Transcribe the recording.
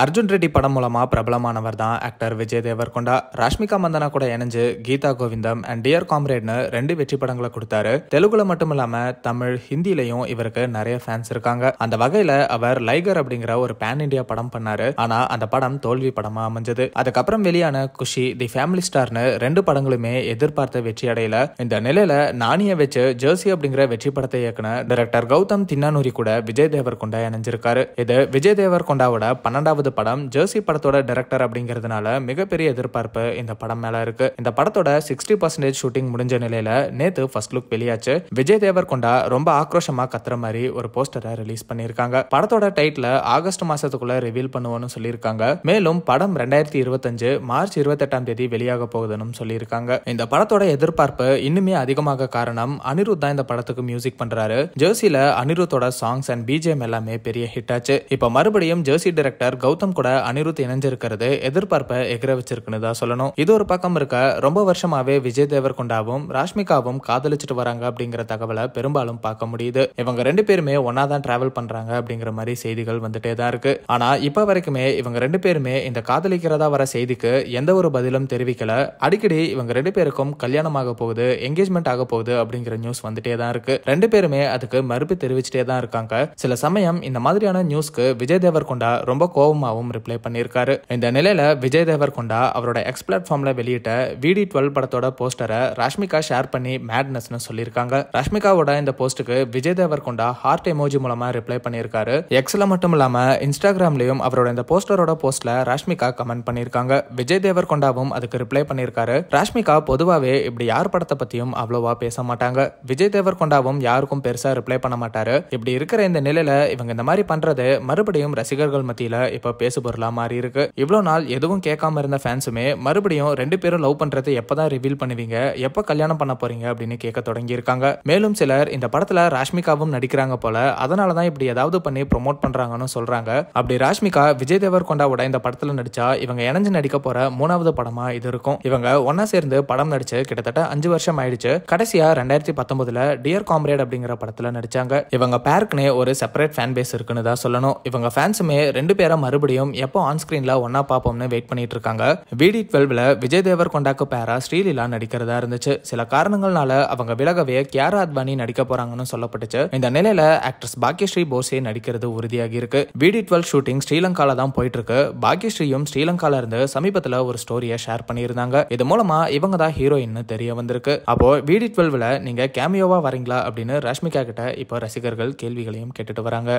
அர்ஜுன் ரெட்டி படம் மூலமா பிரபலமானவர் தான் ஆக்டர் விஜய் தேவர்கொண்டா. ராஷ்மிகா மந்தனா கூட இணைஞ்சு கீதா கோவிந்தம் அண்ட் டியர் காம்ரேட்னு 2 வெற்றி படங்களை கொடுத்தாரு. தெலுங்குல மட்டும் இல்லாம தமிழ், ஹிந்திலையும் இவருக்கு நிறைய ஃபேன்ஸ் இருக்காங்க. அந்த வகையில அவர் லைகர் அப்படிங்கிற ஒரு பேன் இண்டியா படம் பண்ணாரு. ஆனா அந்த படம் தோல்வி படமா அமைஞ்சது. அதுக்கப்புறம் வெளியான குஷி, தி ஃபேமிலி ஸ்டார்னு 2 படங்களுமே எதிர்பார்த்த வெற்றி அடையல. இந்த நிலையில நானிய வச்சு ஜெர்சி அப்படிங்கிற வெற்றி படத்தை இயக்குன டைரக்டர் கௌதம் தின்னானூரி கூட விஜய் தேவர்கொண்டா இணைஞ்சிருக்காரு. இது விஜய் தேவர்கொண்டாவோட 12வது படம். ஜெர்சி படத்தோட டைரக்டர் அப்படிங்கிறதுனால மிகப்பெரிய எதிர்பார்ப்பு இந்த படம் மேல இருக்கு. இந்த படத்தோட 60% ஷூட்டிங் முடிஞ்ச நிலையில நேத்து ஃபர்ஸ்ட் லுக் வெளியாச்சு. விஜய் தேவர்கொண்டா ரொம்ப ஆக்ரோஷமா கத்துற மாதிரி ஒரு போஸ்டரை ரிலீஸ் பண்ணிருக்காங்க. படத்தோட டைட்டில் ஆகஸ்ட் மாசத்துக்குள்ள ரிவீல் பண்ணுவோம்னு சொல்லியிருக்காங்க. மேலும் படம் 2025 மார்ச் 28ஆம் தேதி வெளியாக போகுதுன்னு சொல்லியிருக்காங்க. இந்த படத்தோட எதிர்பார்ப்பு இன்னுமே அதிகமாக காரணம் அனிருத் தான் இந்த படத்துக்கு மியூசிக் பண்றாரு. ஜெர்சில அனிருத்தோட சாங்ஸ் அண்ட் பிஜிஎம் எல்லாமே பெரிய ஹிட் ஆச்சு. இப்ப மறுபடியும் ஜெர்சி டைரக்டர் கௌதம் கூட அனிருத் இணைஞ்சிருக்கிறது எதிர்பார்ப்பை எகிர வச்சிருக்குன்னு தான் சொல்லணும். இது ஒரு பக்கம் இருக்க, ரொம்ப வருஷமாவே விஜய் தேவர்கொண்டாவும் ராஷ்மிகாவும் காதலிச்சுட்டு வராங்க அப்படிங்கிற தகவலை பெரும்பாலும் பார்க்க முடியுது. இவங்க 2 பேருமே ஒன்னாதான் டிராவல் பண்றாங்க அப்படிங்கிற மாதிரி செய்திகள் வந்துட்டே தான் இருக்கு. ஆனா இப்ப வரைக்குமே இவங்க 2 பேருமே இந்த காதலிக்கிறதா வர செய்திக்கு எந்த ஒரு பதிலும் தெரிவிக்கல. அடிக்கடி இவங்க 2 பேருக்கும் கல்யாணம் ஆக போகுது, என்கேஜ்மெண்ட் ஆக போகுது அப்படிங்கிற நியூஸ் வந்துட்டே தான் இருக்கு. 2 பேருமே அதுக்கு மறுப்பு தெரிவிச்சுட்டே தான் இருக்காங்க. சில சமயம் இந்த மாதிரியான நியூஸ்க்கு விஜய் தேவர்கொண்டா ரொம்ப கோபமாவும் ரிப்ளை பண்ணியிருக்காரு. இந்த நிலையில விஜய் தேவர்கொண்டா அவரோட எக்ஸ் பிளாட்ஃபார்ம்ல வெளியிட்ட VD12 படத்தோட போஸ்டரை ராஷ்மிகா ஷேர் பண்ணி மேட்னஸ்னு சொல்லியிருக்காங்க. ராஷ்மிகாவோட இந்த போஸ்டுக்கு விஜய் தேவர்கொண்டா ஹார்ட் எமோஜி மூலமா ரிப்ளை பண்ணியிருக்காரு. எக்ஸ்ல மட்டும் இல்லாம இன்ஸ்டாகிராம்லயும் அவரோட இந்த போஸ்டரோட போஸ்ட்ல ராஷ்மிகா கமெண்ட் பண்ணியிருக்காங்க. விஜய் தேவர்கொண்டாவும் அதுக்கு ரிப்ளை பண்ணியிருக்காரு. ராஷ்மிகா பொதுவாவே இப்படி யார் படத்தை பத்தியும் அவ்வளவா பேச மாட்டாங்க. விஜய் தேவர்கொண்டாவும் யாருக்கும் பெருசா ரிப்ளை பண்ண மாட்டாரு. இப்படி இருக்கிற இந்த நிலையில இவங்க இந்த மாதிரி பண்றது மறுபடியும் ரசிகர்கள் மத்தியில இப்ப பேசு பொருளா மாறி இருக்கு. இவ்வளவு நாள் எதுவும் கேட்காம இருந்த ஃபேன்ஸுமே மறுபடியும் 2 பேரும் லவ் பண்றது எப்பதான் ரிவீல் பண்ணுவீங்க, எப்ப கல்யாணம் பண்ண போறீங்க அப்படின்னு கேட்க தொடங்கி இருக்காங்க. மேலும் சிலர் இந்த படத்துல ராஷ்மிகாவும் நடிக்கிறாங்க போல, அதனாலதான் இப்படி ஏதாவது பண்ணி ப்ரோமோட் பண்றாங்கன்னு சொல்றாங்க. அப்படி ராஷ்மிகா விஜய் தேவர்கொண்டாவோட இந்த படத்துல நடிச்சா இவங்க இணைஞ்சு நடிக்க போற 3வது படமா இது இருக்கும். இவங்க ஒன்னா சேர்ந்து படம் நடிச்சு கிட்டத்தட்ட 5 வருஷம் ஆயிடுச்சு. கடைசியா 2019ல டியர் காம்ரேட் அப்படிங்கிற படத்துல நடிச்சாங்க. இவங்க பேருக்குனே ஒரு செப்பரேட் ஃபேன் பேஸ் இருக்குன்னு தான் சொல்லணும். இவங்க ஃபேன்ஸுமே 2 பேரை மறுபடியும் எப்போ ஆன் ஸ்கிரீன்ல ஒன்னா பாப்போம்னு வெயிட் பண்ணிட்டு இருக்காங்க. VD12ல விஜய் தேவர்கொண்டாக்கு பேரா ஸ்ரீலீலா நடிக்கிறதா இருந்துச்சு. சில காரணங்கள்னால அவங்க விலகவே கியாரா அத்வானி நடிக்க போறாங்கன்னு சொல்லப்பட்டுச்சு. இந்த நிலையில ஆக்ட்ரஸ் பாக்யஸ்ரீ போர்சே நடிக்கிறது உறுதியாகி இருக்கு. VD12 ஷூட்டிங் ஸ்ரீலங்கால தான் போயிட்டு இருக்கு. பாக்யஸ்ரீயும் ஸ்ரீலங்கால இருந்து சமீபத்துல ஒரு ஸ்டோரியை ஷேர் பண்ணியிருந்தாங்க. இது மூலமா இவங்க தான் ஹீரோயின்னு தெரிய வந்திருக்கு. அப்போ VD12ல நீங்க கேமியோவா வரீங்களா அப்படின்னு ராஷ்மிகா கிட்ட இப்போ ரசிகர்கள் கேள்விகளையும் கேட்டுட்டு வராங்க.